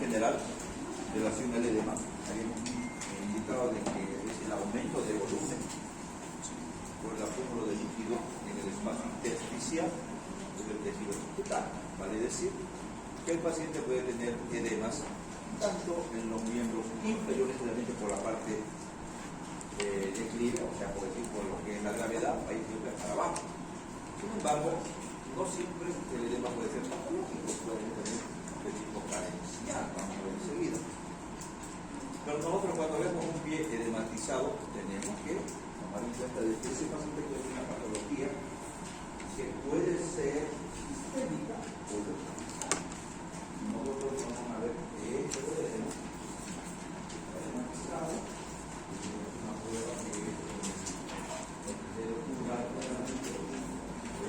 general de relación al edema, habíamos indicado de que es el aumento de volumen por el acúmulo de líquido en el espacio intersticial del tejido vegetal. Vale decir que el paciente puede tener edemas tanto en los miembros inferiores, generalmente por la parte declive, o sea, por decir, por lo que es la gravedad, va a ir siempre para abajo. Sin embargo, no siempre el edema puede ser patológico, puede tener de tipo carencial, vamos a ver enseguida. Pero nosotros cuando vemos un pie edematizado, tenemos que tomar en cuenta de que ese paciente tiene una patología que puede ser sistémica o local. Nosotros vamos a ver que esto edema edematizado, una prueba que voy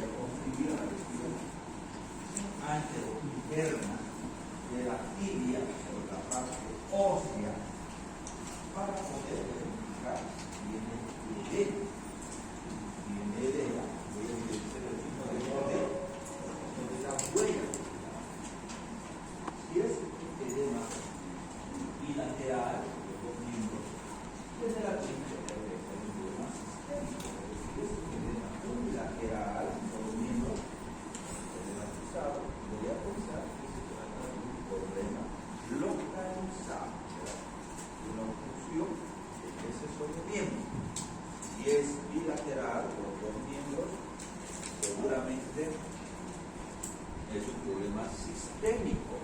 a construir una descripción antero-interna de la tibia o la parte ósea para poder identificar si tiene edema, voy a identificar el tipo de borde de la huella. Si es edema bilateral de los miembros, desde la tibia hay un edema sistémico. Si es edema unilateral de los miembros edematizado, voy a pensar que se trata de un problema localizado, una obstrucción en ese solo miembro. Si es bilateral, los dos miembros, seguramente es un problema sistémico,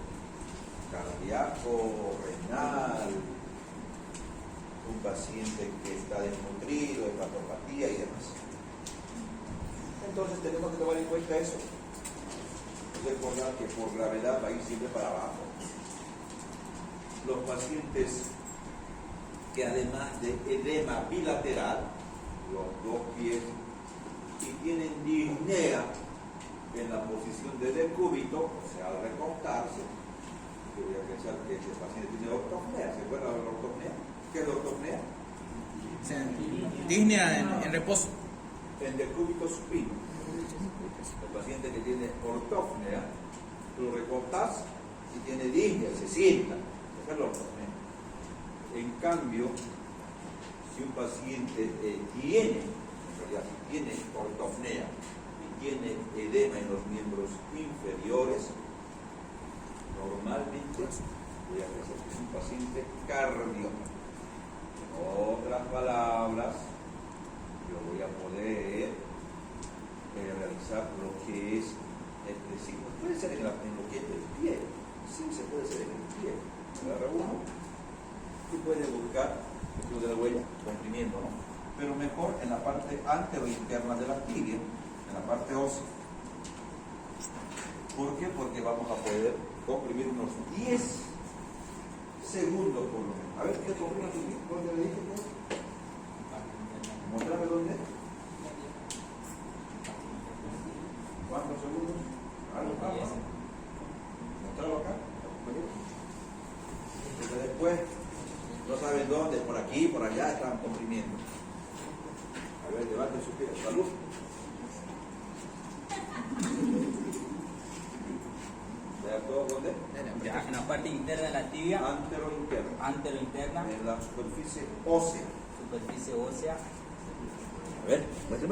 cardíaco, renal, un paciente que está desnutrido, hepatopatía y demás. Entonces tenemos que tomar en cuenta eso. Recordar que por gravedad va a ir siempre para abajo. Los pacientes que además de edema bilateral, los dos pies, y tienen disnea en la posición de decúbito, o sea, al recostarse, yo voy a pensar que ese paciente tiene ortopnea. ¿Se acuerdan de la ortopnea? ¿Qué es la ortopnea? Disnea en reposo. En decúbito supino. El paciente que tiene ortopnea, tú lo recostas y tiene disnea, se sienta. Esa es la ortopnea. En cambio, si un paciente tiene ortopnea y tiene edema en los miembros inferiores, normalmente voy a pensar que es un paciente cardiópata. En otras palabras, yo voy a poder realizar lo que es este signo. Puede ser en lo que es el pie, sí se puede ser en el pie. Agarra uno y puede buscar el club de la huella comprimiendo, ¿no? Pero mejor en la parte antero-interna de la tibia, en la parte ósea. ¿Por qué? Porque vamos a poder comprimir unos 10 segundos por lo menos. A ver, ¿qué comprime tu pie? ¿Dónde le dije? Mostrame dónde. ¿Cuántos segundos? Mostrarlo acá. Porque después no saben dónde, por aquí, por allá, están comprimiendo. A ver, levante su pie. Salud. ¿Dónde? Ya, en la parte interna de la tibia. Antero-interna. Antero-interna. En la superficie ósea. Superficie ósea. A ver, muestra.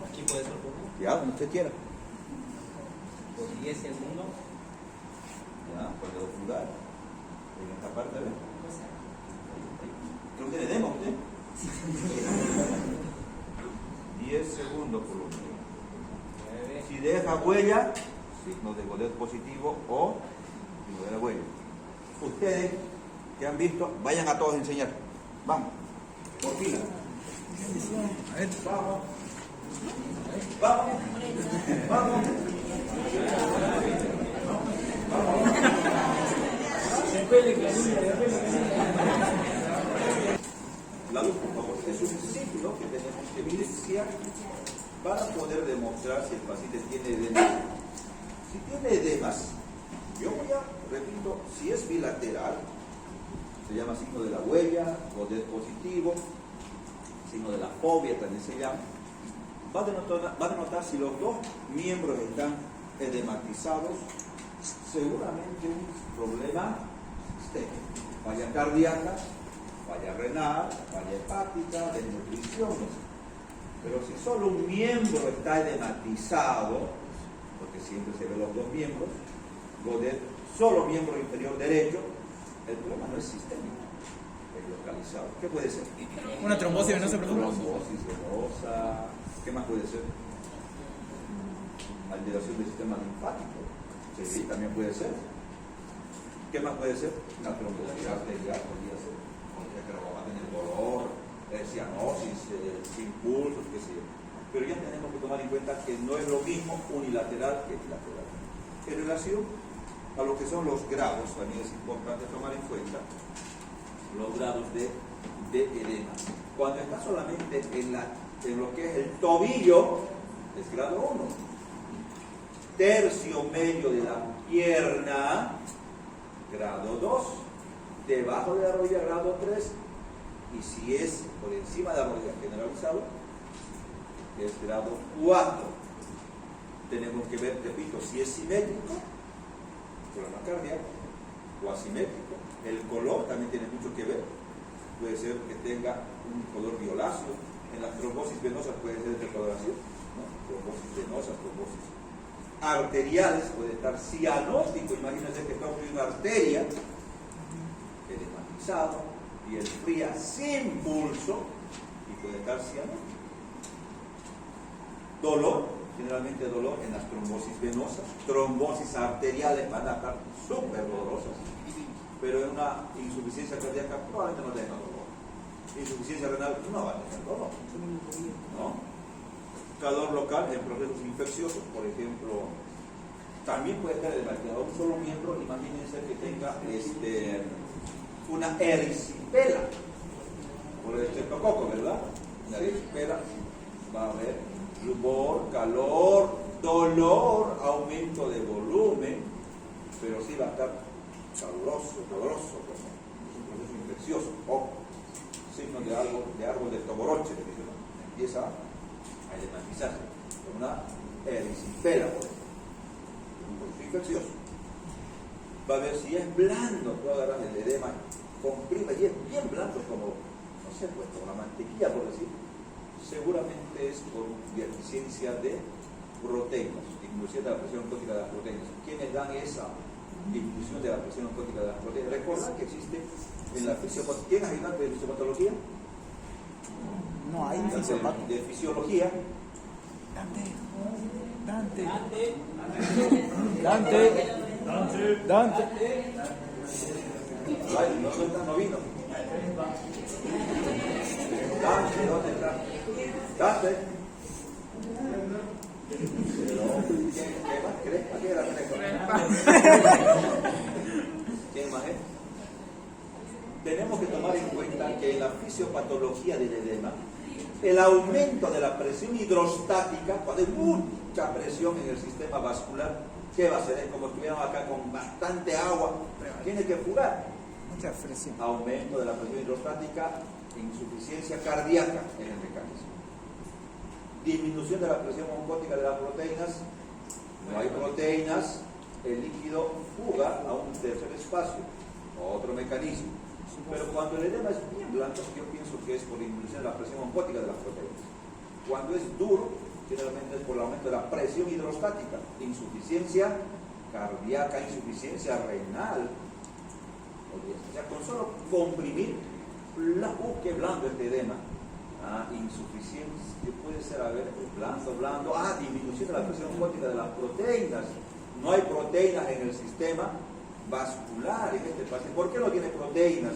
Aquí puede ser por Ya, donde usted quiera. 10 segundos. Ya, puede jugar. En esta parte, a ver. Creo que le demos usted. 10 segundos por lo menos. 9. Si deja huella, signo de goleo positivo o signo de la huella. Ustedes que han visto, vayan a todos a enseñar. Vamos, por fila. A ver. Vamos. Vamos. Vamos. La luz, por favor, es un signo que tenemos que evidenciar para poder demostrar si el paciente tiene edema. Si tiene edemas, yo voy a, repito, si es bilateral, se llama signo de la huella, goleo positivo, signo de la fobia también se llama. Va a denotar si los dos miembros están edematizados, seguramente un problema sistémica. Falla cardíaca, falla renal, falla hepática, desnutrición. Pero si solo un miembro está edematizado, porque siempre se ven los dos miembros, lo del solo miembro inferior derecho, el problema no es sistémico, es localizado. ¿Qué puede ser? Una trombosis venosa profunda. Trombosis venosa. ¿Qué más puede ser? Alteración del sistema linfático. Sí, también puede ser. ¿Qué más puede ser? La trombosis arterial podría ser. Que va a tener dolor, cianosis, sin pulsos, qué sé yo. Pero ya tenemos que tomar en cuenta que no es lo mismo unilateral que bilateral. En relación a lo que son los grados, también es importante tomar en cuenta los grados de edema. Cuando está solamente en lo que es el tobillo, es grado 1. Tercio medio de la pierna, grado 2. Debajo de la rodilla, grado 3. Y si es por encima de la rodilla generalizado, es grado 4. Tenemos que ver, repito, si es simétrico, problema cardíaco, o asimétrico. El color también tiene mucho que ver. Puede ser que tenga un color violáceo. En las trombosis venosas puede ser de coloración, ¿no? Trombosis venosas, trombosis arteriales, puede estar cianótico. Imagínense que está una arteria edematizado y enfría sin pulso y puede estar cianótico. Dolor, generalmente dolor en las trombosis venosas. Trombosis arteriales van a estar súper dolorosas, pero en una insuficiencia cardíaca probablemente no tenga dolor. Insuficiencia renal no va a tener dolor, ¿no? Calor local en procesos infecciosos, por ejemplo, también puede estar edematizado un solo miembro. Imagínense que tenga una erisipela por el estreptococo, ¿verdad? Una erisipela, va a haber rubor, calor, dolor, aumento de volumen, pero sí va a estar caluroso, doloroso, como un proceso infeccioso, o signo de árbol de Toboroche, que dice, ¿no? Empieza a edematizarse, una erisipela, un proceso infeccioso. Va a ver si es blando, puedo agarrar el edema, comprime, y es bien blando, como, no sé, pues como la mantequilla, por decir, seguramente es por deficiencia de proteínas, disminución de la presión ontótica de las proteínas. ¿Quiénes dan esa disminución de la presión ontótica de las proteínas? Recordad que existe en la fisiopatología. ¿Quién es ayudante de fisiopatología? No hay fisiopatología. De fisiología. Dante. Ay, no está, no vino. Dante, ¿dónde está? Dante. ¿Qué más crees? ¿A qué era ¿Quién más es? Tenemos que tomar en cuenta que en la fisiopatología del edema, el aumento de la presión hidrostática, cuando hay mucha presión en el sistema vascular, ¿qué va a hacer? Es como estuviéramos acá con bastante agua, tiene que fugar. Mucha presión. Aumento de la presión hidrostática, insuficiencia cardíaca en el mecanismo. Disminución de la presión oncótica de las proteínas, no hay proteínas, el líquido fuga a un tercer espacio, otro mecanismo. Pero cuando el edema es bien blanco, yo pienso que es por disminución de la presión oncótica de las proteínas. Cuando es duro, generalmente es por el aumento de la presión hidrostática, insuficiencia cardíaca, insuficiencia renal. O sea, con solo comprimir, qué blando este edema. Insuficiencia, puede ser, a ver, blando. Disminución de la presión oncótica de las proteínas. No hay proteínas en el sistema vascular en este paciente. ¿Por qué no tiene proteínas?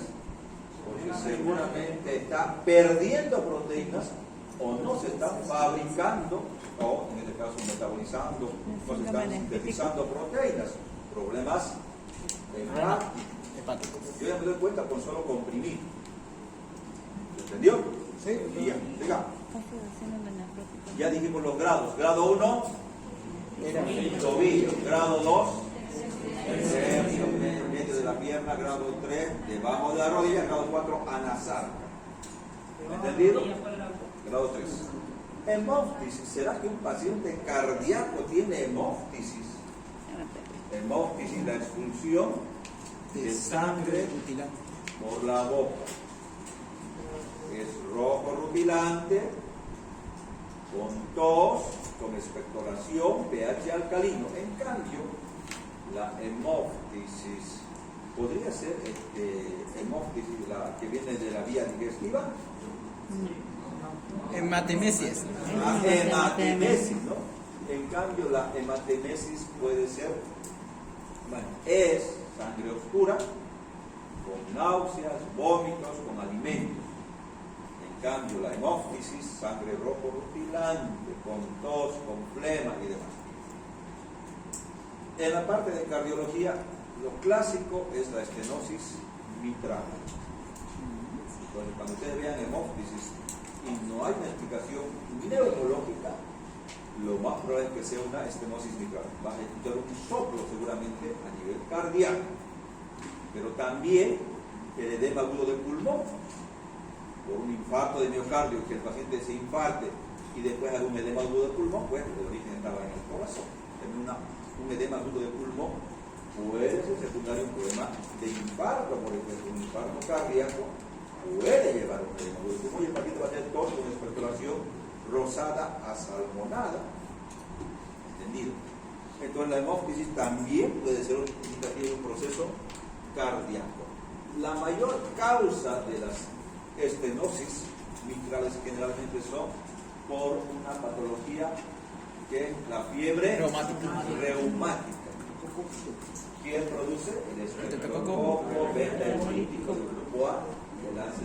Porque seguramente está perdiendo proteínas o no se están fabricando, o en este caso metabolizando, no se están sintetizando proteínas. Problemas hepáticos. Yo ya me doy cuenta con solo comprimir. ¿Entendió? Sí. Y ya, diga. Ya dijimos los grados. Grado 1, tobillo. Grado 2, tercio medio de la pierna. Grado 3, debajo de la rodilla. Grado 4, anasarca. ¿Entendido? Grado 3. Hemóftisis. ¿Será que un paciente cardíaco tiene hemóftisis? Hemóftisis, la expulsión de sangre rutilante. por la boca. Es rojo rutilante, con tos, con expectoración, pH alcalino. En cambio, la hemóftisis podría ser hemóftisis, la que viene de la vía digestiva. Hematemesis. La hematemesis, ¿no? En cambio, la hematemesis puede ser, bueno, es sangre oscura, con náuseas, vómitos, con alimentos. En cambio, la hemóftisis, sangre rojo rutilante, con tos, con flema y demás. En la parte de cardiología, lo clásico es la estenosis mitral. Entonces, cuando ustedes vean hemóftisis y no hay una explicación neurológica, lo más probable es que sea una estenosis mitral. Vas a escuchar un soplo seguramente a nivel cardíaco, pero también el edema agudo del pulmón, por un infarto de miocardio, que el paciente se infarte y después haga un edema agudo del pulmón, pues el origen estaba en el corazón. Un edema agudo del pulmón puede ser secundario a un problema de infarto, por ejemplo, un infarto cardíaco puede llevar un edema agudo del pulmón y el paciente va a tener tos con expectoración rosada a salmonada. ¿Entendido? Entonces la hemóftisis también puede ser un indicativo de un proceso cardíaco. La mayor causa de las estenosis mitrales generalmente son por una patología que es la fiebre reumática. ¿Quién produce? El estreptococo beta hemolítico del grupo A, el ACE.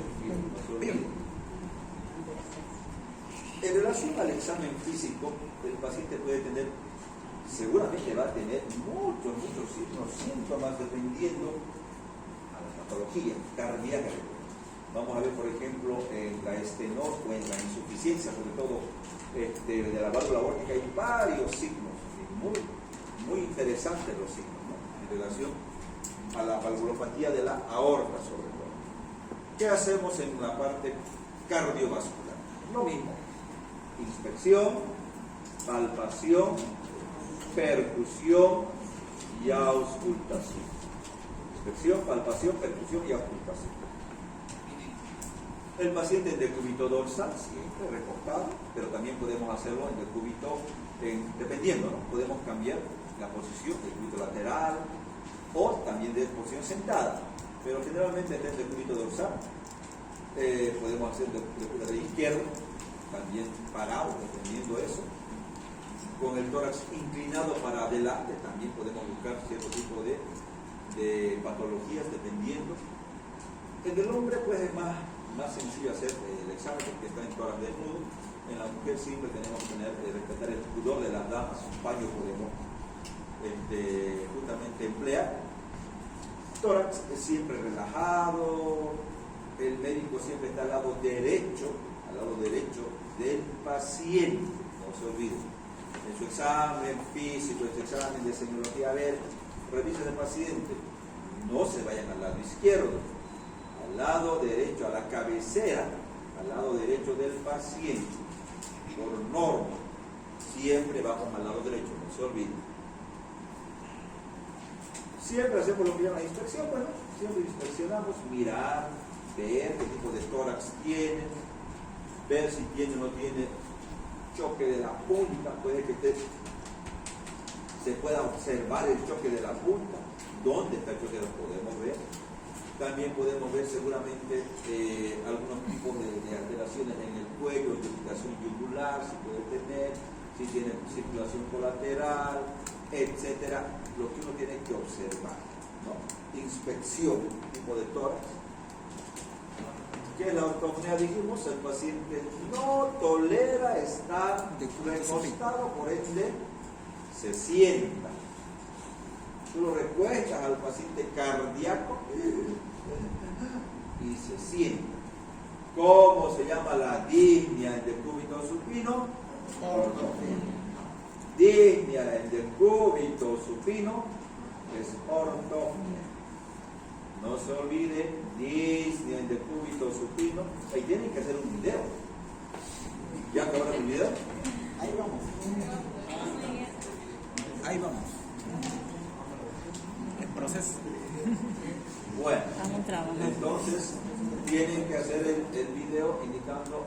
En relación al examen físico, el paciente puede tener, seguramente va a tener muchos síntomas dependiendo a la patología cardíaca. Vamos a ver, por ejemplo, en la estenosis o en la insuficiencia, sobre todo de la válvula aórtica, hay varios signos, muy interesantes los signos, ¿no? En relación a la valvulopatía de la aorta, sobre todo. ¿Qué hacemos en la parte cardiovascular? Lo mismo. Inspección, palpación, percusión y auscultación. Inspección, palpación, percusión y auscultación. El paciente en decúbito dorsal, siempre recostado, pero también podemos hacerlo en decúbito, dependiendo, ¿no? Podemos cambiar la posición, decúbito lateral o también de posición sentada, pero generalmente en decúbito dorsal podemos hacer decúbito de izquierdo, también parado, dependiendo eso. Con el tórax inclinado para adelante también podemos buscar cierto tipo de patologías, dependiendo. En el hombre pues es más sencillo hacer el examen porque está en tórax desnudo. En la mujer siempre tenemos que respetar el pudor de las damas, un paño podemos justamente emplear. Tórax es siempre relajado, el médico siempre está al lado derecho del paciente, no se olviden. En su examen físico, en su examen de semiología, a ver, revisen el paciente, no se vayan al lado izquierdo, al lado derecho, a la cabecera, al lado derecho del paciente. Por norma, siempre vamos al lado derecho, no se olviden. Siempre hacemos lo que llaman inspección, bueno, siempre inspeccionamos, mirar, ver qué tipo de tórax tiene, ver si tiene o no tiene choque de la punta, puede que se pueda observar el choque de la punta, dónde está el choque, lo podemos ver. También podemos ver seguramente algunos tipos de alteraciones en el cuello, irritación yugular, si puede tener, si tiene circulación colateral, etcétera, lo que uno tiene que observar, ¿no? Inspección, tipo de tórax. Que la ortopnea, dijimos, el paciente no tolera estar recostado, por ende se sienta. Tú lo recuestas al paciente cardíaco y se sienta. ¿Cómo se llama la disnea en decúbito supino? Ortopnea. Disnea en decúbito supino es ortopnea. No se olvide, disnea en decúbito supino. Ahí tienen que hacer un video. ¿Ya acabaron el video? Ahí vamos. Ahí vamos. El proceso. Bueno, Estamos trabajando. entonces tienen que hacer el video indicando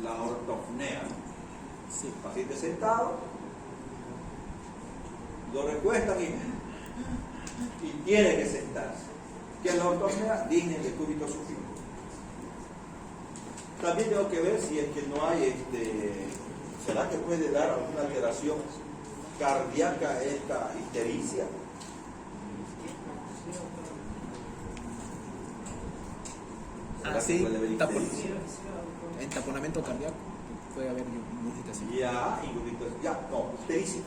la ortopnea. Sí. Paciente sentado, lo recuestan y tiene que sentarse. ¿Qué es la ortopnea? Disney de cúbito supino. También tengo que ver si es que no hay, ¿será que puede dar alguna alteración cardíaca esta ictericia? ¿Será que Sí, puede haber ictericia? en taponamiento cardíaco puede haber ingurgitación. Ya, no, ictericia.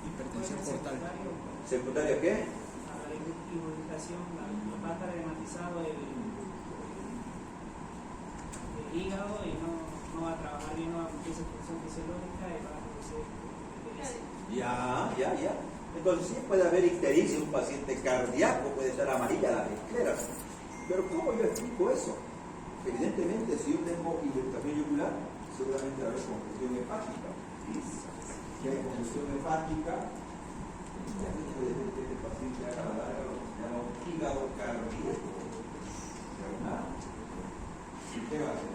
Hipertensión portal. ¿Secundaria qué? A la ingurgitación, va a estar hematizado el hígado y no va a trabajar bien, no va a cumplir su función fisiológica y va a producir ictericia. Ya. Entonces sí puede haber ictericia, un paciente cardíaco puede estar amarilla la escleras. Pero ¿cómo yo explico eso? Evidentemente, si yo tengo ingurgitación yugular, seguramente va a haber congestión hepática. Si hay congestión hepática, ya se puede ver que este paciente haga la larga lo que se llama un hígado cardíaco. ¿Y qué va a hacer?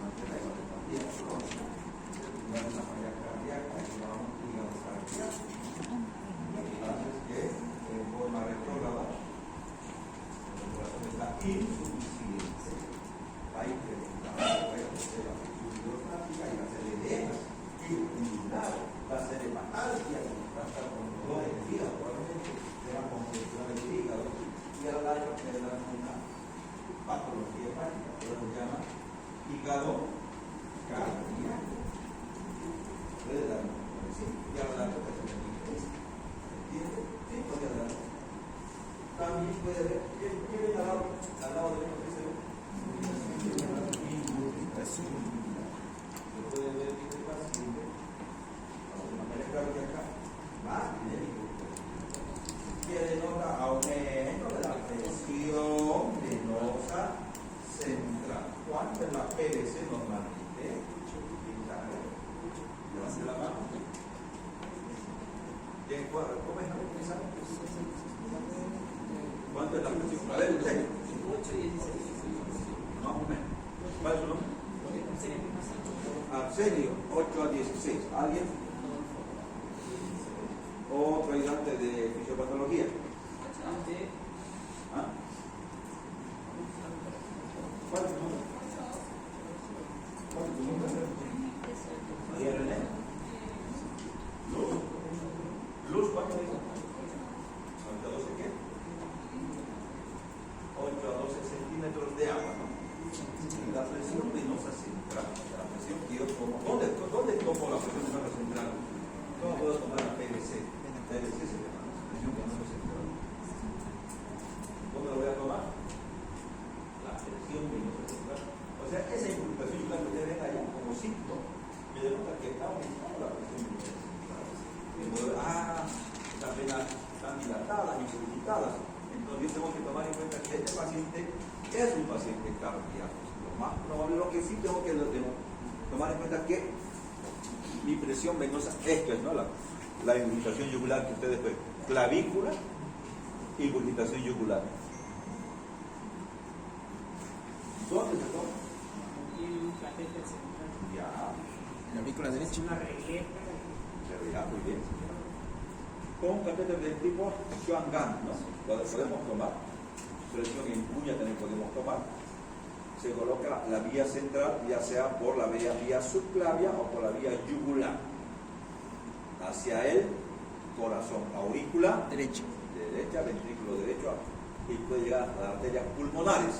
Mantener la hepatía crónica. Una falla cardíaca y llamamos hígado cardíaco. Haces que en forma retrógrada el corazón está insuficiente, va a incrementar, va a crecer la presión hidrostática y va a ser edemas, va a ser hepatasia, va a estar con dolores de hígado, probablemente será congestión del hígado y a la larga tendrá una patología hepática, que se llama hígado cardíaco. Puede dar un y a la larga tendrá una ictericia. ¿Entiende? Sí, puede dar. También puede haber, ¿qué ven al lado de lo que se ve? Ingurgitación. Se puede ver que este paciente, una falla cardíaca, más dinámico. Que denota aumento de la presión venosa central. ¿Cuánto es la PVC normalmente? Levante la mano. ¿Quién cuadra? ¿Cómo es? ¿Cuánto es la presión? A ver, usted. 8 y 16. Más o menos. ¿Cuál es su nombre? Arsenio, 8 a 16. ¿Alguien? Otro ayudante de fisiopatología. ¿Ah? ¿Cuál es tu nombre? ¿Cuál es tu nombre? María René. Luz, ¿cuánto dijo? ¿8 a 12 qué? 8 a 12 centímetros de agua, ¿no? La presión venosa central, la presión que yo tomo. ¿Dónde tomo la presión venosa central? ¿Cómo puedo tomar la PVC? La PVC se llama presión venosa central. ¿Dónde lo voy a tomar? La presión venosa central. O sea, esa impulsación que ustedes ven allá como signo, me denota que está aumentando la presión venosa central. Estas venas están dilatadas, impulsadas. Entonces yo tengo que tomar en cuenta que este paciente es un paciente cardíaco. Lo más probable, lo que sí tengo que tomar en cuenta que mi presión venosa, esto es, ¿no? La ingurgitación yugular que ustedes ven, clavícula, ingurgitación yugular. ¿Dónde se toma? Y un catéter central. Ya, Clavícula derecha. Una regleta. muy bien. Con un catéter del tipo Schwann-Ganz, ¿no? Lo podemos tomar. Presión en cuña también podemos tomar. Se coloca la vía central, ya sea por la vía subclavia o por la vía yugular, hacia el corazón, aurícula Derecha. derecha, ventrículo derecho, y puede llegar a las arterias pulmonares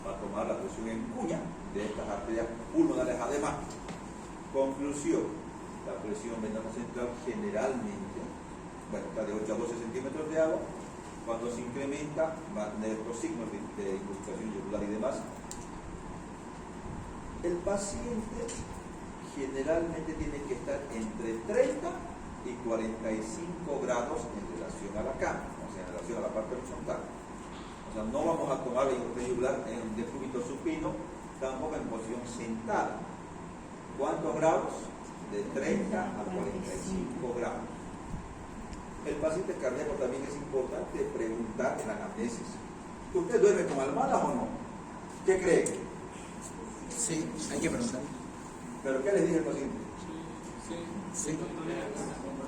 para tomar la presión en cuña de estas arterias pulmonares. Además, conclusión, la presión venosa central generalmente, bueno, está de 8 a 12 centímetros de agua. Cuando se incrementa, va a tener estos signos de incrustación yugular y demás. El paciente generalmente tiene que estar entre 30 y 45 grados en relación a la cama, o sea, en relación a la parte horizontal. O sea, no vamos a tomar la incrustación yugular en decúbito supino, tampoco en posición sentada. ¿Cuántos grados? De 30 a 45 grados. El paciente cardíaco también es importante preguntar en la anamnesis. ¿Usted duerme con almohadas o no? ¿Qué cree? Sí, hay que preguntar. ¿Pero qué le dice el paciente? Sí.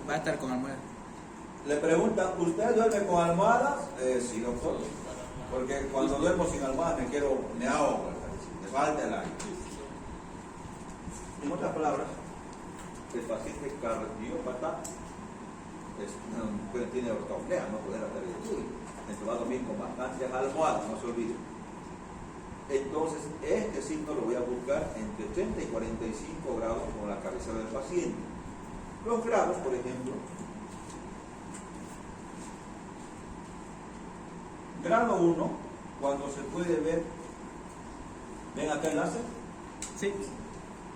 Va a estar con almohada. Le preguntan, ¿usted duerme con almohadas? Sí, doctor. Porque cuando duermo sin almohadas me ahogo, me falta el aire. En otras palabras, el paciente cardiópata tiene ortopnea, no puede hacer el estudio. Entonces va a dormir con bastantes almohadas, no se olvide. Entonces, este signo lo voy a buscar entre 30 y 45 grados con la cabecera del paciente. Los grados, por ejemplo, grado 1, cuando se puede ver, ¿ven acá el láser? Sí.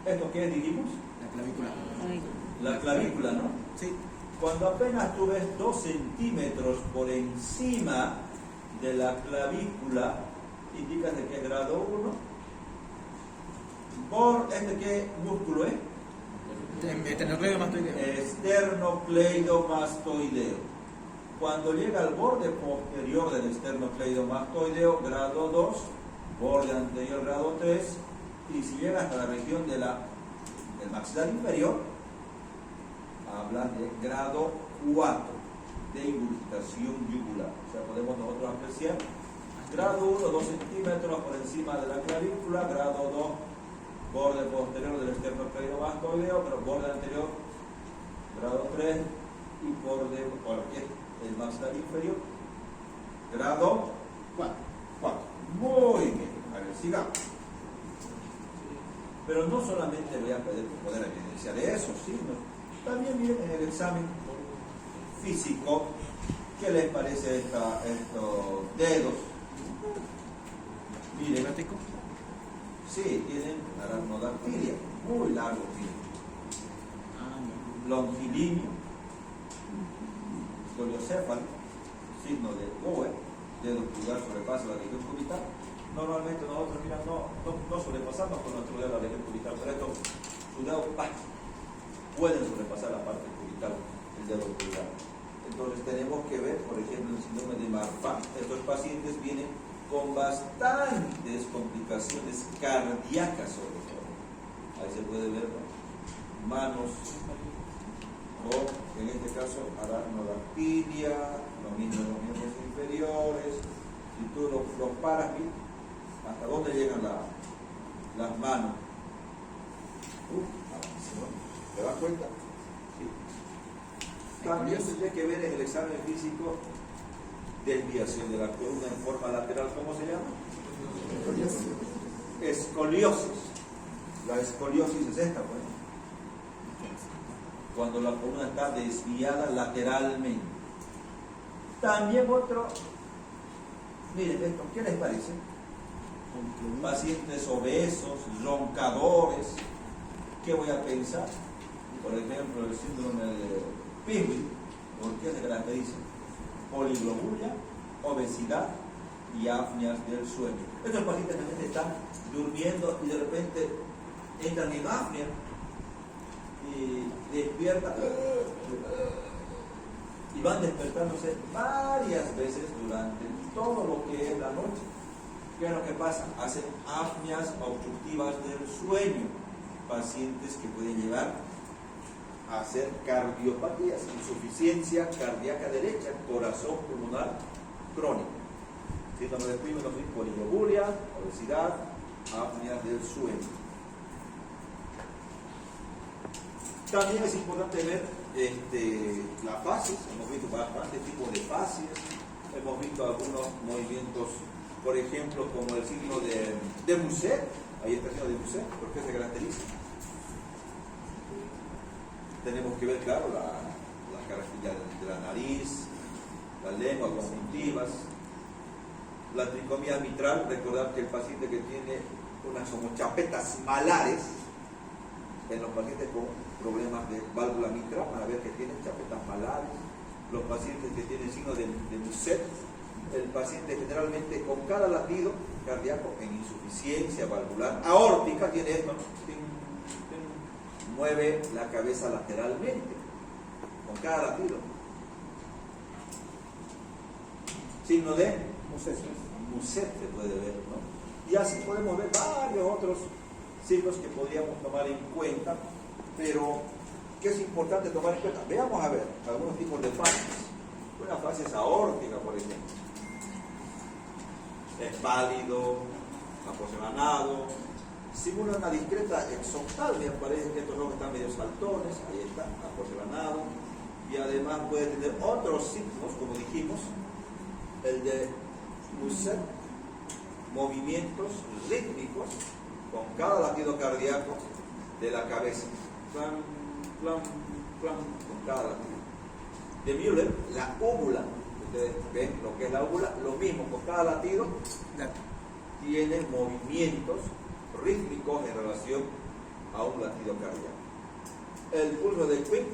¿Esto qué es, dijimos? La clavícula. La clavícula, ¿no? Sí. Cuando apenas tú ves 2 centímetros por encima de la clavícula, indica de qué grado 1. ¿Qué músculo es? Esternocleidomastoideo. Esternocleidomastoideo. Cuando llega al borde posterior del esternocleidomastoideo, grado 2, borde anterior, grado 3, y si llega hasta la región del maxilar inferior, habla de grado 4 de ingurgitación yugular. O sea, podemos nosotros apreciar grado 1, 2 centímetros por encima de la clavícula, grado 2, borde posterior del esternocleidomastoideo, pero borde anterior, grado 3, y borde por el maxilar inferior, grado 4. Muy bien, a ver, sigamos. Pero no solamente voy a poder evidenciar eso, sino también miren en el examen físico, ¿qué les parece estos dedos? Miren, sí, tienen aracnodactilia, muy largo tienen. Longilíneo, escoliocéfalo, signo de Bowe, dedo pulgar sobrepasa la región cubital. Normalmente nosotros, mira, no sobrepasamos con nuestro dedo la región cubital, pero estos dedos pueden sobrepasar la parte cubital, el dedo pulgar. Entonces tenemos que ver, por ejemplo, el síndrome de Marfan. Estos pacientes vienen con bastantes complicaciones cardíacas sobre todo. Ahí se puede ver, ¿no? Manos, o en este caso aracnodactilia, lo mismo en los miembros inferiores. Si tú los paras, ¿sí? ¿Hasta dónde llegan las manos? ¿Te das cuenta? Sí. También se tiene que ver en el examen físico desviación de la columna en forma lateral. ¿Cómo se llama? Escoliosis. La escoliosis es esta, pues. Cuando la columna está desviada lateralmente. También otro, miren esto, ¿qué les parece? Pacientes obesos, roncadores, ¿qué voy a pensar? Por ejemplo, el síndrome de Pingui, ¿por qué se caracteriza? Poliglobulia, obesidad y apneas del sueño. Estos pacientes también están durmiendo y de repente entran en apnea y despiertan y van despertándose varias veces durante todo lo que es la noche. ¿Qué es lo que pasa? Hacen apneas obstructivas del sueño, pacientes que pueden llevar a hacer cardiopatías, insuficiencia cardíaca derecha, corazón pulmonar crónico. Síndrome de Pingui, poliglobulia, obesidad, apneas del sueño. También es importante ver la fases. Hemos visto bastantes tipos de fases, hemos visto algunos movimientos, por ejemplo, como el signo de Muset. Ahí está el signo de Muset. ¿Por qué se caracteriza? Tenemos que ver, claro, las características de la nariz, la lengua, conjuntivas, la tricomía mitral. Recordar que el paciente que tiene unas como chapetas malares, en los pacientes con problemas de válvula mitral, van a ver que tienen chapetas malares. Los pacientes que tienen signo de Muset, el paciente generalmente con cada latido cardíaco en insuficiencia valvular aórtica tiene esto, ¿no? Mueve la cabeza lateralmente con cada latido. signo de Museo. Muset se puede ver, ¿no? Y así podemos ver varios otros signos que podríamos tomar en cuenta, pero ¿qué es importante tomar en cuenta? Veamos a ver algunos tipos de fases. Una fase es aórtica, por ejemplo. Es pálido, aporcelanado, simula una discreta exoptalmia, parece que estos ojos están medio saltones, ahí está, aporcelanado, y además puede tener otros signos, como dijimos, el de Muset, movimientos rítmicos con cada latido cardíaco de la cabeza. Plan, plan, plan, con cada latido. De Müller, la úvula. Ustedes ven lo que es la úvula, lo mismo, con cada latido tiene movimientos rítmicos en relación a un latido cardíaco. El pulso de Quick,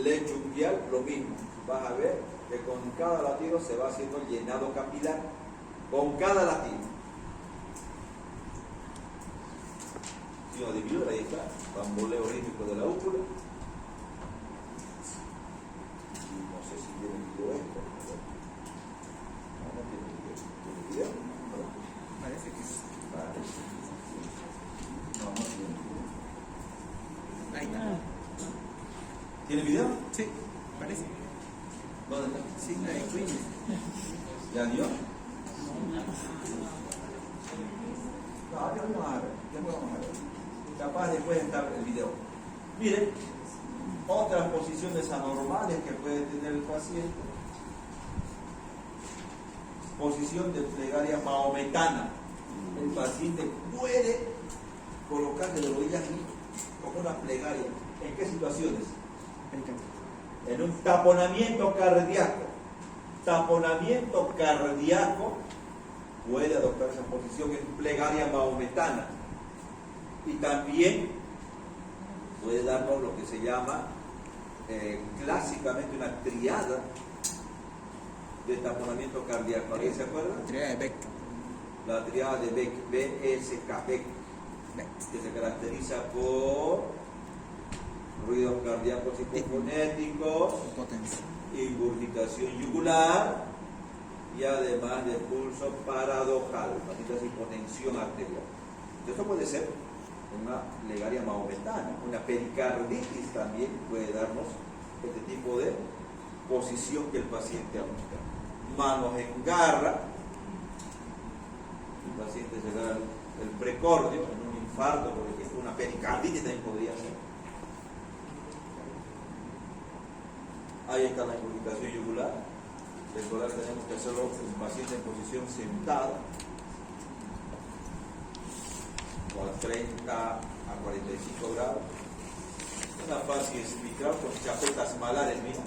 lecho unguial, lo mismo. Vas a ver que con cada latido se va haciendo llenado capilar, con cada latido. Signo de Müller, ahí está, bamboleo rítmico de la úvula. No sé si tiene video esto. No tiene video. ¿Tiene video? ¿No? Parece que sí. Vale. No tiene video. Ahí está. ¿Tiene video? Sí, parece. ¿Dónde está? Signo de Queen. ¿Ya dio? No, ya vamos a ver. Después vamos a ver. Capaz después está el video. Miren, otras posiciones anormales que puede tener el paciente. Posición de plegaria maometana. El paciente puede colocarse de rodillas como una plegaria. ¿En qué situaciones? En un taponamiento cardíaco. Taponamiento cardíaco puede adoptar esa posición en plegaria maometana. Y también puede darnos lo que se llama clásicamente una triada de taponamiento cardíaco. ¿Alguien se acuerda? Tríada de Beck. La triada de Beck, BSK, Beck, que se caracteriza por ruidos cardíacos hipofonéticos, Potencia. ingurgitación yugular y además de pulso paradojal, patitas hipotensión arterial. Esto puede ser una plegaria maometana, una pericarditis también puede darnos este tipo de posición que el paciente adopta. Manos en garra, el paciente se da el precordio en un infarto, por ejemplo, una pericarditis también podría ser. Ahí está la ingurgitación yugular. Recordar que tenemos que hacerlo un paciente en posición sentada, o a 30 a 45 grados. Una fascia mitral con chapetas malares, mira.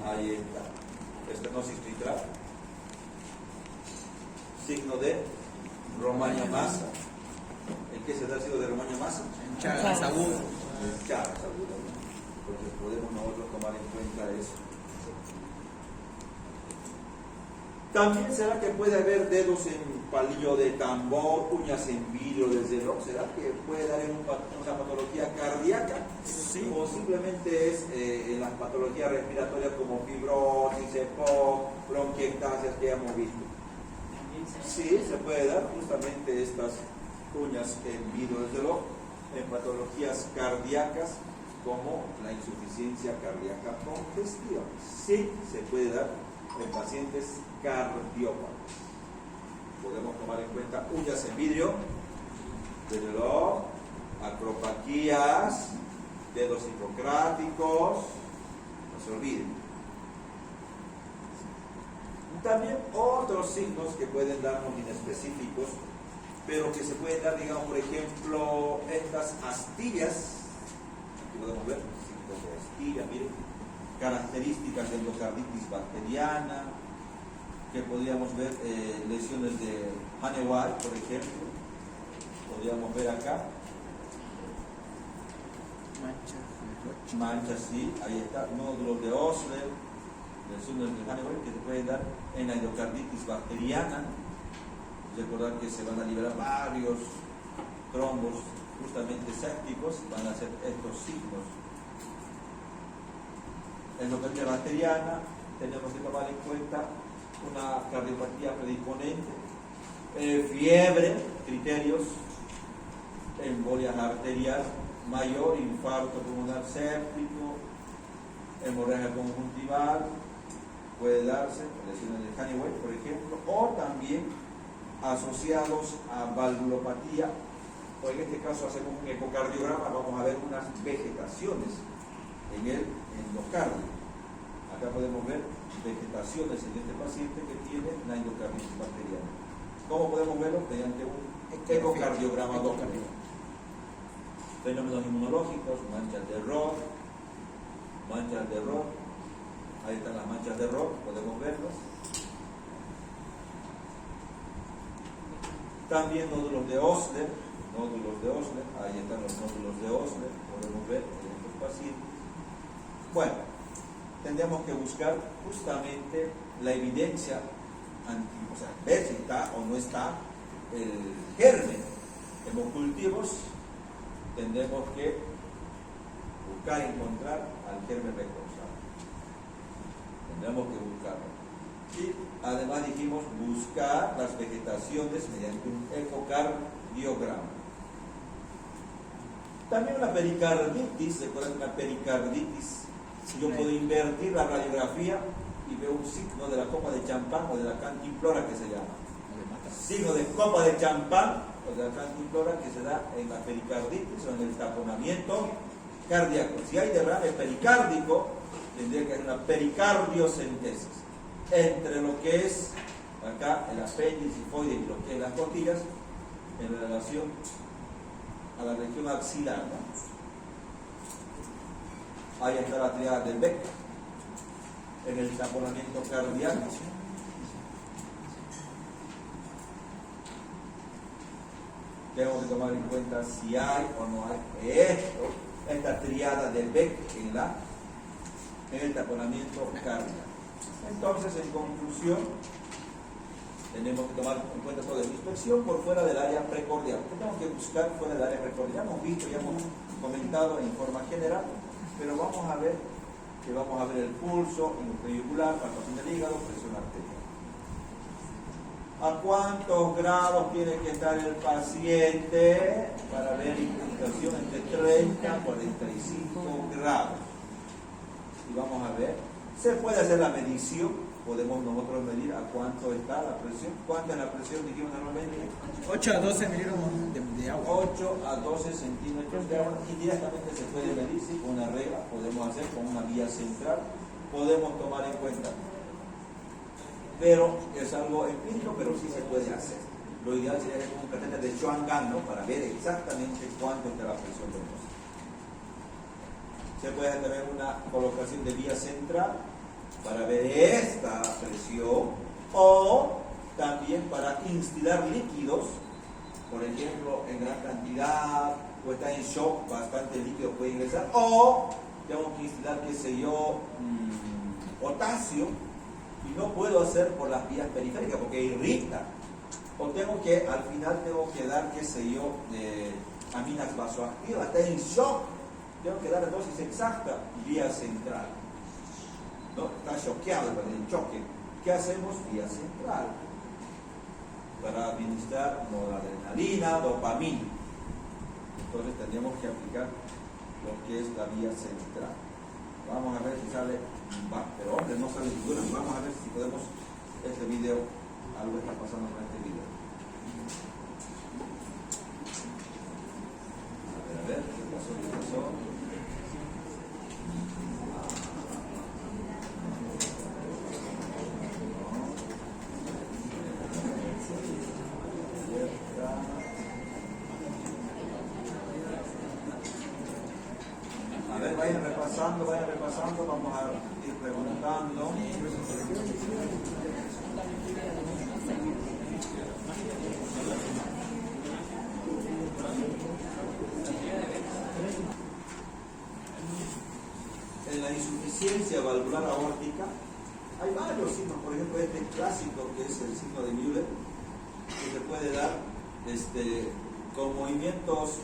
Ahí está. Estenosis mitral. Signo de Romaña Massa. ¿En qué se da el signo de Romaña Massa? En Chagas agudo. En Chagas agudo. Entonces podemos nosotros tomar en cuenta eso. También será que puede haber dedos en palillo de tambor, uñas en vidrio desde el ojo. ¿Será que puede dar en una patología cardíaca? Sí. O simplemente es en las patologías respiratorias como fibrosis, EPOC, bronquiectasias que hemos visto. Sí, se puede dar justamente estas uñas en vidrio desde el ojo en patologías cardíacas como la insuficiencia cardíaca congestiva. Sí, se puede dar en pacientes cardiópatas. Podemos tomar en cuenta uñas en vidrio desde el ojo, acropaquías, dedos hipocráticos, no se olviden. También otros signos que pueden darnos inespecíficos, pero que se pueden dar, digamos, por ejemplo, estas astillas. Aquí podemos ver signos de astilla, miren, características de endocarditis bacteriana, que podríamos ver lesiones de Haneway, por ejemplo, podríamos ver acá. Manchas, sí, ahí está, nódulos de Osler, lesiones de Haneway que se pueden dar en la endocarditis bacteriana. Recordar que se van a liberar varios trombos justamente sépticos, van a ser estos signos. Endocarditis bacteriana, tenemos que tomar en cuenta una cardiopatía predisponente, fiebre, criterios, embolias arterial mayor, infarto pulmonar séptico, hemorragia conjuntival, puede darse, lesiones de Honeywell, por ejemplo, o también asociados a valvulopatía, o en este caso hacemos un ecocardiograma, vamos a ver unas vegetaciones en el endocardio. Acá podemos ver vegetaciones en este paciente que tiene la endocarditis bacteriana. ¿Cómo podemos verlo? Mediante un ecocardiograma doppler. Fenómenos inmunológicos, manchas de Roth, ahí están las manchas de Roth, podemos verlas. También nódulos de Osler, ahí están los nódulos de Osler, podemos ver en estos pacientes. Bueno, tendríamos que buscar justamente la evidencia, o sea, ver si está o no está el germen. Hemocultivos, tendremos que buscar y encontrar al germen responsable. Tendremos que buscarlo. Y además dijimos buscar las vegetaciones mediante un ecocardiograma. También una pericarditis, ¿se acuerdan de una pericarditis? Si yo puedo invertir la radiografía y veo un signo de la copa de champán o de la cantimplora que se llama. Signo de copa de champán o de la cantimplora que se da en la pericarditis o en el taponamiento cardíaco. Si hay derrame pericárdico, tendría que haber una pericardiocentesis entre lo que es acá el apéndice hipoide y lo que es las costillas en relación a la región axilar, ¿no? Ahí está la triada del Beck en el taponamiento cardíaco. Tenemos que tomar en cuenta si hay o no hay esta triada del Beck en el taponamiento cardíaco. Entonces, en conclusión, tenemos que tomar en cuenta toda la inspección por fuera del área precordial. Tenemos que buscar fuera del área precordial. Hemos visto, ya hemos comentado en forma general, pero vamos a ver el pulso, intrayugular, palpación del hígado, presión arterial. ¿A cuántos grados tiene que estar el paciente para ver incrustación entre 30 y 45 grados? Y vamos a ver, se puede hacer la medición, podemos nosotros medir a cuánto está la presión. ¿Cuánta es la presión, dijimos normalmente? 8 a 12 milígramos de agua. 8 a 12 centímetros de agua, y directamente se puede medir, sí, con una regla, podemos hacer con una vía central, podemos tomar en cuenta. Pero es algo empírico, pero sí se puede hacer. Lo ideal sería que con un catéter de Schwann-Gang, ¿no? Para ver exactamente cuánto está la presión del paciente. Se puede hacer también una colocación de vía central para ver esta presión, o también para instilar líquidos, por ejemplo, en gran cantidad, o está en shock, bastante líquido puede ingresar, o tengo que instilar, qué sé yo, potasio, y no puedo hacer por las vías periféricas porque irrita, o al final tengo que dar, qué sé yo, aminas vasoactivas, está en shock, tengo que dar la dosis exacta, vía central. ¿No? Está choqueado el choque. ¿Qué hacemos? Vía central. Para administrar noradrenalina, dopamina. Entonces tendríamos que aplicar lo que es la vía central. Vamos a ver si sale, pero hombre, no sale ninguna. Vamos a ver si podemos, este video, algo está pasando con este video. A ver, ¿qué pasó? Vayan repasando, vamos a ir preguntando. En la insuficiencia valvular aórtica hay varios signos, por ejemplo este clásico que es el signo de Müller, que se puede dar con movimientos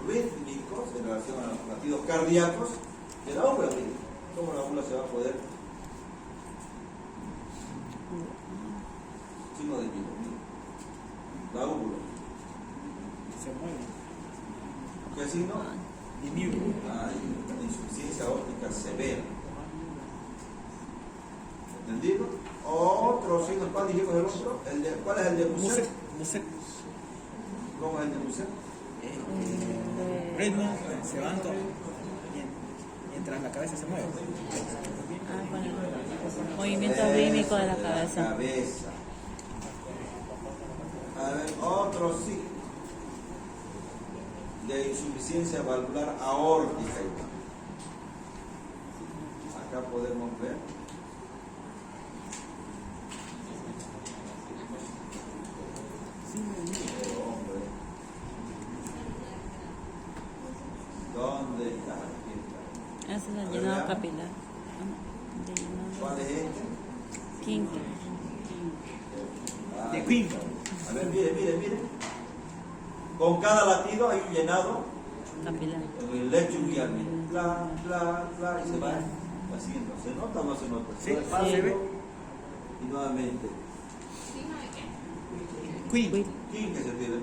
rítmicos en relación a los latidos cardíacos de la válvula rítmica. ¿Cómo la válvula se va a poder severa. ¿Entendido? Otro signo, ¿cuál dijimos el otro? ¿Cuál es el de Musek? Musek. ¿Cómo es el de Musek? Ritmo, se van todo. Mientras la cabeza se mueve. Con el movimiento rítmico de la cabeza. A ver, otro signo de insuficiencia valvular aórtica. Acá podemos ver. Hombre. ¿Dónde está? Aquí está. Ese es el llenado capilar. ¿Cuál es este? Quinto. Ah, De quinto. a ver, mire. Con cada latido hay un llenado Capilar. en el lecho iliaco. Bla, bla, bla, y se va haciendo. ¿Se nota o no se nota? Sí, Despacio, se ve. y nuevamente. Queen. ¿Quién que se tiene?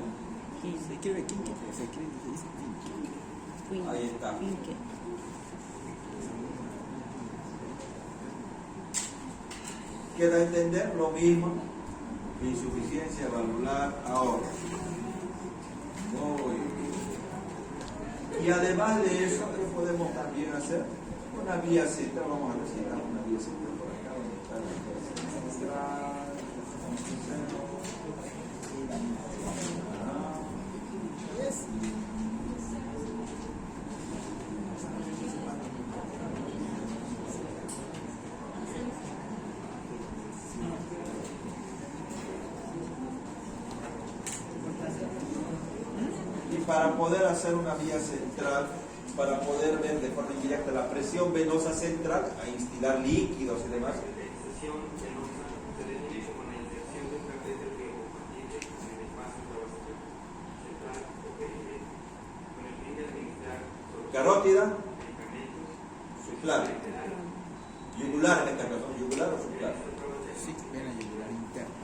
Se escribe quinque, se dice queen. Ahí está. Quinque. Queda a entender lo mismo, insuficiencia valvular ahora. Muy bien. Y además de eso, ¿qué podemos también hacer? Una vía central, vamos a ver si hay una vía central por acá, donde está la vía central. Y para poder hacer una vía central, para poder ver de forma indirecta la presión venosa central, a instilar líquidos y demás. Carótida, subclar. Yugular en este caso, yugular o subclar. Sí, vena yugular interna.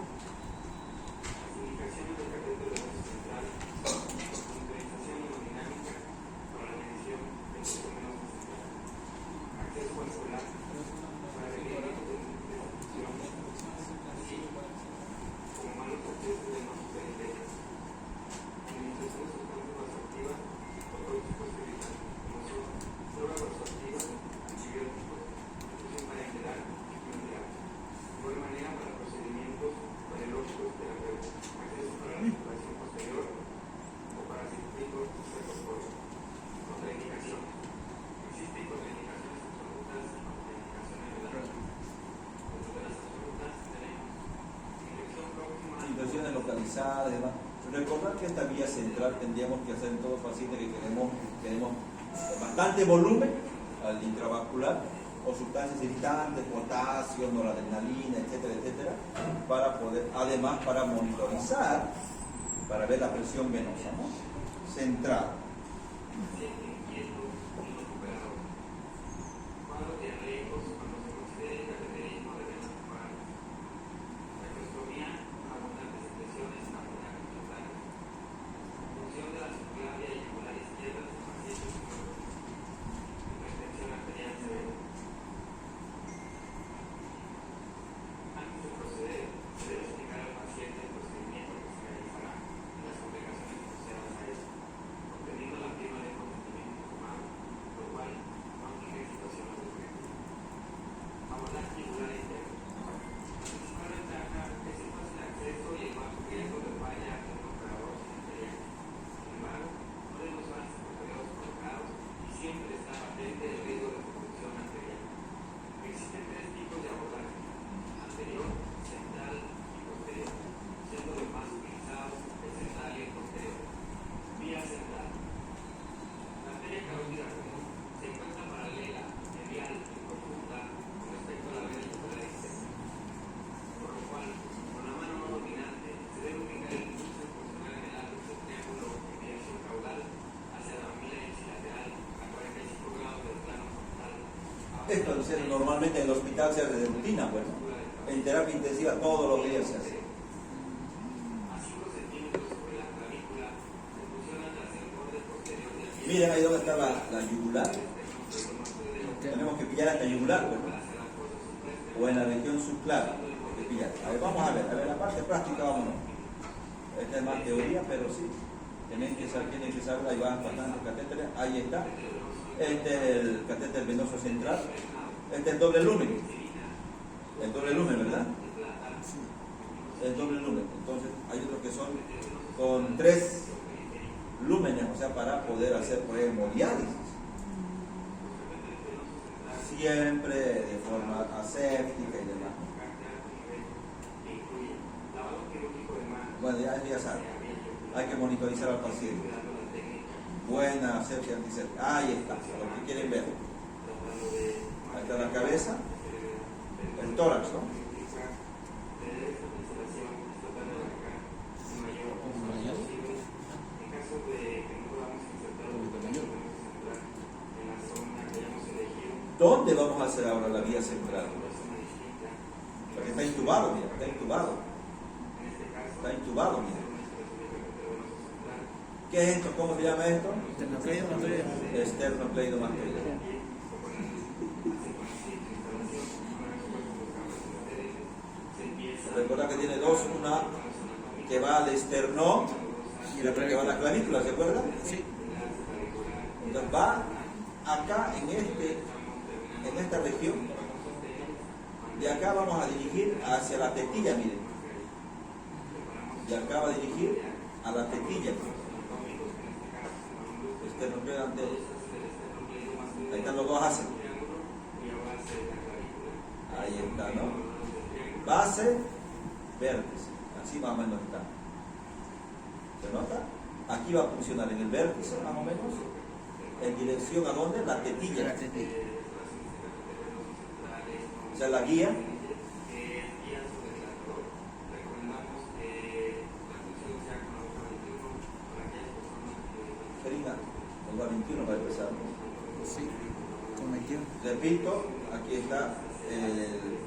Situaciones localizadas y demás. Recordar que esta vía central tendríamos que hacer en todo paciente que queremos bastante volumen al intravascular, o sustancias irritantes, potasio, noradrenalina, etcétera, para poder, además para monitorizar, para ver la presión venosa, ¿no? Central. Esto normalmente en el hospital se hace de rutina, pues, ¿no? En terapia intensiva todos los días se hace. Miren ahí donde está la yugular. Tenemos que pillar en la yugular, ¿verdad? O en la región subclara. De pillar. A ver, vamos a ver la parte práctica, vámonos. Esta es más teoría, pero sí. Tienen que saber, ahí van bastantes catéteres. Ahí está. Este es el catéter venoso central. Este es el doble lumen. El doble lumen, ¿verdad? El doble lumen. Entonces, hay otros que son con 3 lúmenes, o sea, para poder hacer, por ejemplo, hemodiálisis. Siempre de forma aséptica y demás. Bueno, ya saben. Hay que monitorizar al paciente. Buena asepsia, antiséptica. Ahí está, lo que quieren ver. Ahí está la cabeza, el tórax, ¿no? ¿Dónde vamos a hacer ahora la vía central? Porque está intubado, mira, está intubado. Está intubado, mira. ¿Qué es esto? ¿Cómo se llama esto? Esternocleidomastoidea. Recuerda que tiene dos, una que va al esternón y otra que va a la clavícula, ¿se acuerda? Sí. Entonces va acá en esta región. De acá vamos a dirigir hacia la tetilla, miren. De acá va a dirigir a la tetilla. Ahí están los dos ácidos. Ahí está, ¿no? Base, vértice. Así más o menos está. ¿Se nota? Aquí va a funcionar en el vértice, más o menos. En dirección a dónde? La tetilla. La tetilla. O sea, la guía. Ferina, el 21 va a empezar. Sí, con 21. Repito, aquí está el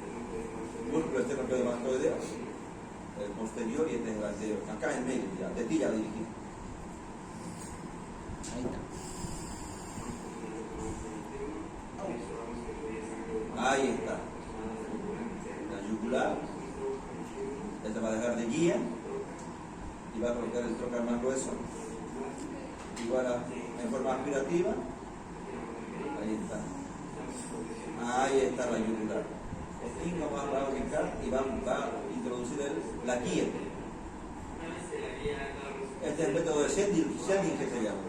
músculo esternocleidomastoideo, el posterior y este es el anterior. Acá en medio, ya, tetilla dirigida. Ahí está. Ahí está. La yugular. Esta va a dejar de guía y va a colocar el trocar más grueso. Igual en forma aspirativa. Ahí está. Ahí está la yugular. El pingo va a ubicar y va a introducir la guía. Este es el método de Sending que se llama.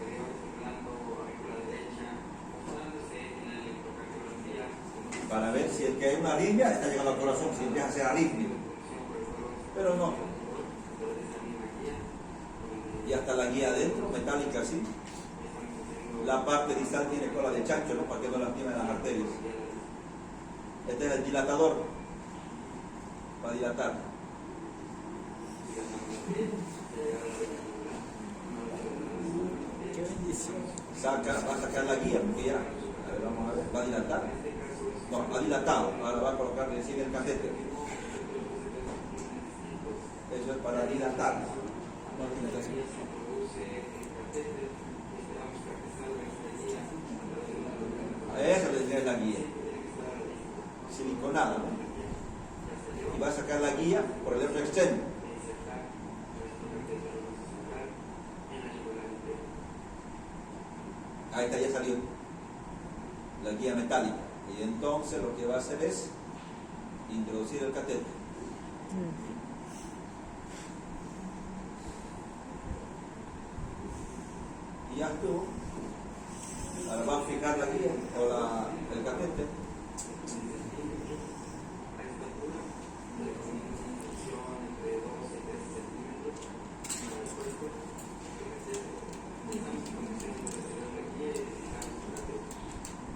Para ver si el que hay una arritmia está llegando al corazón, si empieza a ser arritmia. Pero no. Y hasta la guía adentro, metálica así. La parte distal tiene cola de chancho, ¿no? Para que no lastimen las arterias. Este es el dilatador. Va a dilatar. Qué bendición. Va a sacar la guía, porque ya. A ver, vamos a ver. Va a dilatar. No, ha dilatado. Ahora va a colocar recién el catéter. Eso es para dilatar. Esa es la guía. Siliconada, ¿no? Y va a sacar la guía por el otro extremo. Ahí está, ya salió la guía metálica. Y entonces lo que va a hacer es introducir el catéter. Y ya estuvo. Ahora va a fijar la guía o el catéter.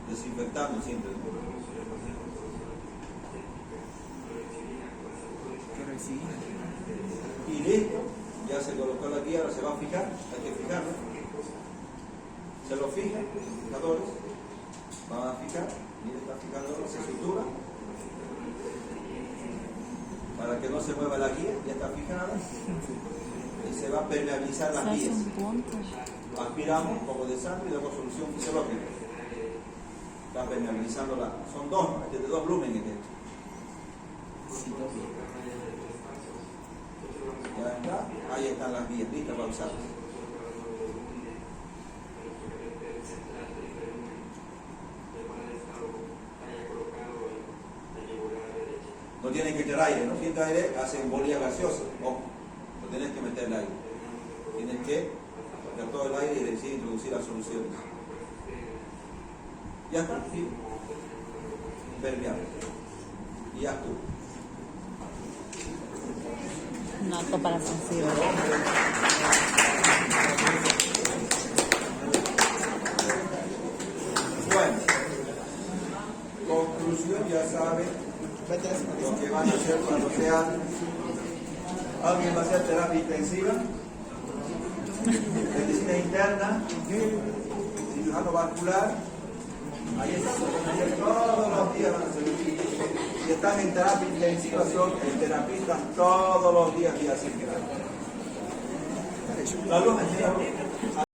Desinfectando siempre. Y listo, ya se colocó la guía, ahora se va a fijar, hay que fijarlo. Se lo fija, fijadores, van a fijar, mire, está fijando, se sutura, para que no se mueva la guía, ya está fijada, y se va a permeabilizar las guías. Aspiramos un poco de sangre y luego solución fisiológica. Está permeabilizando son dos, de dos lúmenes. Sí, todo bien. Ya está, ahí están las vías, listas para usar. No tienen que echar aire, ¿no? Si entra aire, hace embolia gaseosa. Ojo, no tienes que meterle aire. Tienes que meter todo el aire y decir introducir la solución. Ya está, sí. Permeable. Y ya tú. No apto para sensible. Bueno, conclusión, ya saben lo que van a hacer cuando sean. ¿Alguien va a hacer terapia intensiva? Medicina interna, cirujano vascular. Ahí están, todos los días van a hacer. Si están en terapia intensiva, son terapistas todos los días, día sin grados. La luz,